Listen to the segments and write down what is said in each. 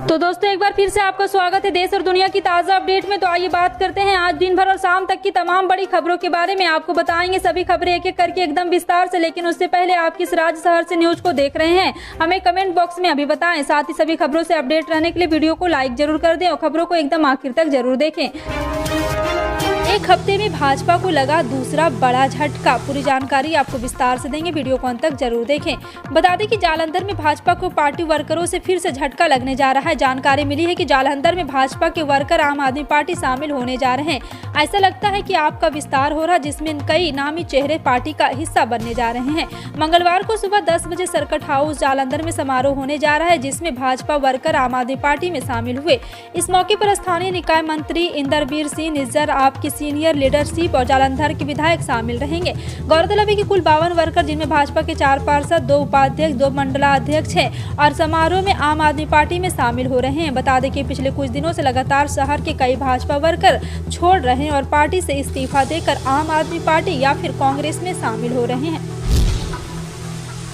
तो दोस्तों एक बार फिर से आपका स्वागत है देश और दुनिया की ताज़ा अपडेट में। तो आइए बात करते हैं आज दिन भर और शाम तक की तमाम बड़ी खबरों के बारे में। आपको बताएंगे सभी खबरें एक एक करके एकदम विस्तार से, लेकिन उससे पहले आप किस राज्य शहर से न्यूज को देख रहे हैं हमें कमेंट बॉक्स में अभी बताएं। साथ ही सभी खबरों से अपडेट रहने के लिए वीडियो को लाइक जरूर कर दें और खबरों को एकदम आखिर तक जरूर देखें। एक हफ्ते में भाजपा को लगा दूसरा बड़ा झटका, पूरी जानकारी आपको विस्तार से देंगे, वीडियो को अंत तक जरूर देखें। बता दें कि जालंधर में भाजपा को पार्टी वर्करों से फिर से झटका लगने जा रहा है। जानकारी मिली है कि जालंधर में भाजपा के वर्कर आम आदमी पार्टी शामिल होने जा रहे हैं। ऐसा लगता है कि आपका विस्तार हो रहा है, जिसमें कई नामी चेहरे पार्टी का हिस्सा बनने जा रहे हैं। मंगलवार को सुबह 10 बजे सर्किट हाउस जालंधर में समारोह होने जा रहा है, जिसमें भाजपा वर्कर आम आदमी पार्टी में शामिल हुए। इस मौके पर स्थानीय निकाय मंत्री इंदरवीर सिंह निज्जर, आपकी सीनियर लीडरशिप और जालंधर के विधायक शामिल रहेंगे। गौरतलब है कि कुल 52 वर्कर, जिनमें भाजपा के 4 पार्षद, 2 उपाध्यक्ष, 2 मंडलाध्यक्ष हैं और समारोह में आम आदमी पार्टी में शामिल हो रहे हैं। बता दें कि पिछले कुछ दिनों से लगातार शहर के कई भाजपा वर्कर छोड़ रहे हैं और पार्टी से इस्तीफा देकर आम आदमी पार्टी या फिर कांग्रेस में शामिल हो रहे हैं।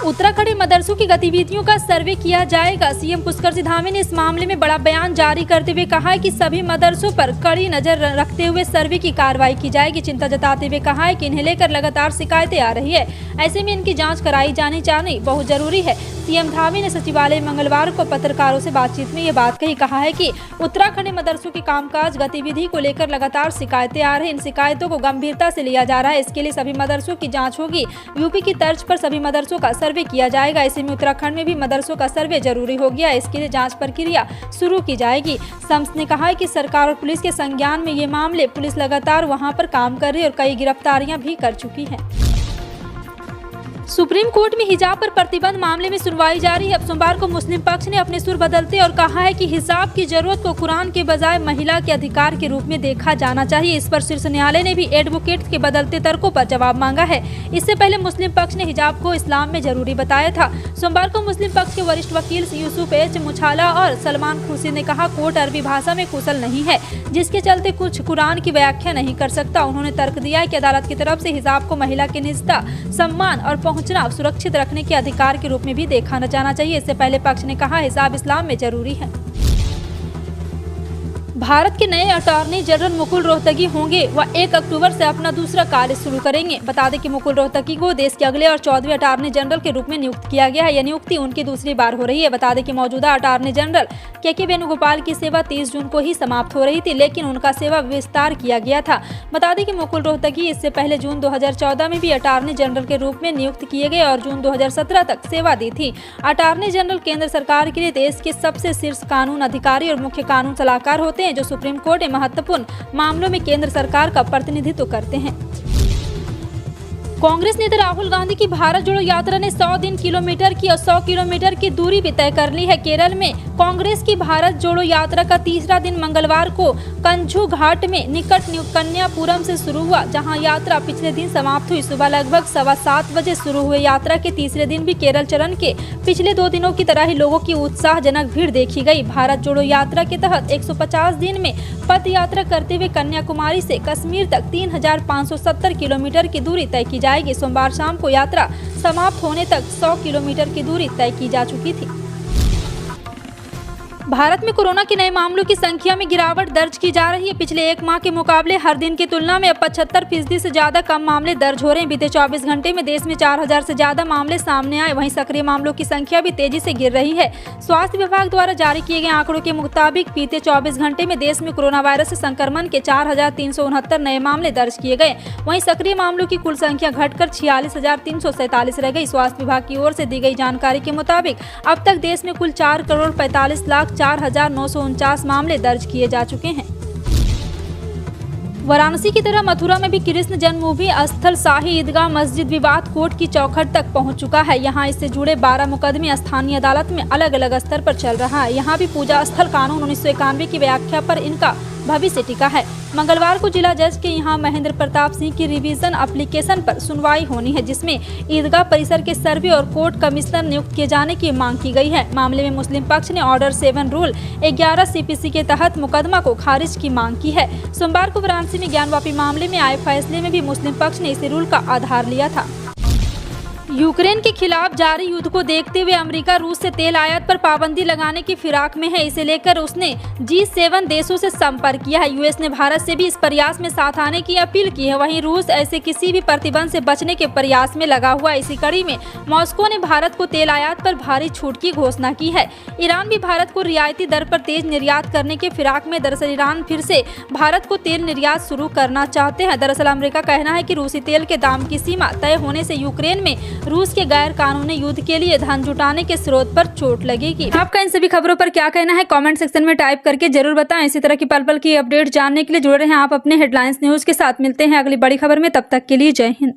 उत्तराखंड मदरसों की गतिविधियों का सर्वे किया जाएगा। सीएम पुष्कर सिंह धामी ने इस मामले में बड़ा बयान जारी करते हुए कहा है कि सभी मदरसों पर कड़ी नजर रखते हुए सर्वे की कार्रवाई की जाएगी। चिंता जताते हुए कहा है कि इन्हें लेकर लगातार शिकायतें आ रही है, ऐसे में इनकी जांच कराई जानी बहुत जरूरी है। सीएम धामी ने सचिवालय मंगलवार को पत्रकारों से बातचीत में ये बात कही। कहा है कि उत्तराखंड मदरसों की कामकाज गतिविधि को लेकर लगातार शिकायतें आ रही हैं। इन शिकायतों को गंभीरता से लिया जा रहा है। इसके लिए सभी मदरसों की जांच होगी। यूपी की तर्ज पर सभी मदरसों का सर्वे किया जाएगा। ऐसे में उत्तराखंड में भी मदरसों का सर्वे जरूरी हो गया। इसके लिए जांच प्रक्रिया शुरू की जाएगी। शम्स ने कहा है कि सरकार और पुलिस के संज्ञान में ये मामले, पुलिस लगातार वहां पर काम कर रही है और कई गिरफ्तारियां भी कर चुकी है। सुप्रीम कोर्ट में हिजाब पर प्रतिबंध मामले में सुनवाई जारी है। अब सोमवार को मुस्लिम पक्ष ने अपने सुर बदलते और कहा है कि हिजाब की जरूरत को कुरान के बजाय महिला के अधिकार के रूप में देखा जाना चाहिए। इस पर शीर्ष न्यायालय ने भी एडवोकेट के बदलते तर्कों पर जवाब मांगा है। इससे पहले मुस्लिम पक्ष ने हिजाब को इस्लाम में जरूरी बताया था। सोमवार को मुस्लिम पक्ष के वरिष्ठ वकील यूसुफ एच मुछाला और सलमान खुर्शीद ने कहा, कोर्ट अरबी भाषा में कुशल नहीं है, जिसके चलते कुछ कुरान की व्याख्या नहीं कर सकता। उन्होंने तर्क दिया है कि अदालत की तरफ से हिजाब को महिला की निजता, सम्मान और पहुंचना सुरक्षित रखने के अधिकार के रूप में भी देखा जाना चाहिए। इससे पहले पक्ष ने कहा, हिजाब इस्लाम में जरूरी है। भारत के नए अटॉर्नी जनरल मुकुल रोहतगी होंगे। वह 1 अक्टूबर से अपना दूसरा कार्य शुरू करेंगे। बता दें कि मुकुल रोहतगी को देश के अगले और 14वें अटॉर्नी जनरल के रूप में नियुक्त किया गया है। यह नियुक्ति उनकी दूसरी बार हो रही है। बता दें कि मौजूदा अटॉर्नी जनरल के वेणुगोपाल की सेवा 30 जून को ही समाप्त हो रही थी, लेकिन उनका सेवा विस्तार किया गया था। बता दें कि मुकुल रोहतगी इससे पहले जून 2014 में भी अटॉर्नी जनरल के रूप में नियुक्त किए गए और जून 2017 तक सेवा दी थी। अटॉर्नी जनरल केंद्र सरकार के लिए देश के सबसे शीर्ष कानून अधिकारी और मुख्य कानून सलाहकार होते हैं, जो सुप्रीम कोर्ट में महत्वपूर्ण मामलों में केंद्र सरकार का प्रतिनिधित्व करते हैं। कांग्रेस नेता राहुल गांधी की भारत जोड़ो यात्रा ने 100 किलोमीटर की और 100 किलोमीटर की दूरी भी तय कर ली है। केरल में कांग्रेस की भारत जोड़ो यात्रा का तीसरा दिन मंगलवार को कंझू घाट में निकट कन्यापुरम से शुरू हुआ, जहां यात्रा पिछले दिन समाप्त हुई। सुबह लगभग 7:15 बजे शुरू हुए यात्रा के तीसरे दिन भी केरल चरण के पिछले 2 दिनों की तरह ही लोगों की उत्साहजनक भीड़ देखी गई। भारत जोड़ो यात्रा के तहत 150 दिन में पद यात्रा करते हुए कन्याकुमारी से कश्मीर तक 3570 किलोमीटर की दूरी तय की जाएगी। सोमवार शाम को यात्रा समाप्त होने तक 100 किलोमीटर की दूरी तय की जा चुकी थी। भारत में कोरोना के नए मामलों की संख्या में गिरावट दर्ज की जा रही है। पिछले 1 माह के मुकाबले हर दिन की तुलना में अब 75% से ज्यादा कम मामले दर्ज हो रहे हैं। बीते 24 घंटे में देश में 4000 से ज्यादा मामले सामने आए। वहीं सक्रिय मामलों की संख्या भी तेजी से गिर रही है। स्वास्थ्य विभाग द्वारा जारी किए गए आंकड़ों के मुताबिक बीते 24 घंटे में देश में कोरोना वायरस से संक्रमण के 4369 नए मामले दर्ज किए गए। वहीं सक्रिय मामलों की कुल संख्या घटकर 46,347 रह गई। स्वास्थ्य विभाग की ओर से दी गई जानकारी के मुताबिक अब तक देश में कुल 4,45,04,949 मामले दर्ज किए जा चुके हैं। वाराणसी की तरह मथुरा में भी कृष्ण जन्मभूमि स्थल शाही ईदगाह मस्जिद विवाद कोर्ट की चौखट तक पहुंच चुका है। यहां इससे जुड़े 12 मुकदमे स्थानीय अदालत में अलग अलग स्तर पर चल रहा है। यहां भी पूजा स्थल कानून 1991 की व्याख्या पर इनका भविष्य टिका है। मंगलवार को जिला जज के यहां महेंद्र प्रताप सिंह की रिवीजन एप्लीकेशन पर सुनवाई होनी है, जिसमें ईदगाह परिसर के सर्वे और कोर्ट कमिश्नर नियुक्त किए जाने की मांग की गई है। मामले में मुस्लिम पक्ष ने ऑर्डर 7 रूल 11 CPC के तहत मुकदमा को खारिज की मांग की है। सोमवार को वाराणसी में ज्ञानवापी मामले में आए फैसले में भी मुस्लिम पक्ष ने इसी रूल का आधार लिया था। यूक्रेन के खिलाफ जारी युद्ध को देखते हुए अमेरिका रूस से तेल आयात पर पाबंदी लगाने की फिराक में है। इसे लेकर उसने G7 देशों से संपर्क किया है। यूएस ने भारत से भी इस प्रयास में साथ आने की अपील की है। वहीं रूस ऐसे किसी भी प्रतिबंध से बचने के प्रयास में लगा हुआ है। इसी कड़ी में मॉस्को ने भारत को तेल आयात पर भारी छूट की घोषणा की है। ईरान भी भारत को रियायती दर पर तेज निर्यात करने के फिराक में। दरअसल ईरान फिर से भारत को तेल निर्यात शुरू करना चाहते हैं। दरअसल अमेरिका का कहना है कि रूसी तेल के दाम की सीमा तय होने से यूक्रेन में रूस के गैर कानूनी युद्ध के लिए धन जुटाने के स्रोत पर चोट लगेगी। आपका इन सभी खबरों पर क्या कहना है कमेंट सेक्शन में टाइप करके जरूर बताएं। इसी तरह की पल पल की अपडेट जानने के लिए जुड़े रहें आप अपने हेडलाइंस न्यूज के साथ। मिलते हैं अगली बड़ी खबर में, तब तक के लिए जय हिंद।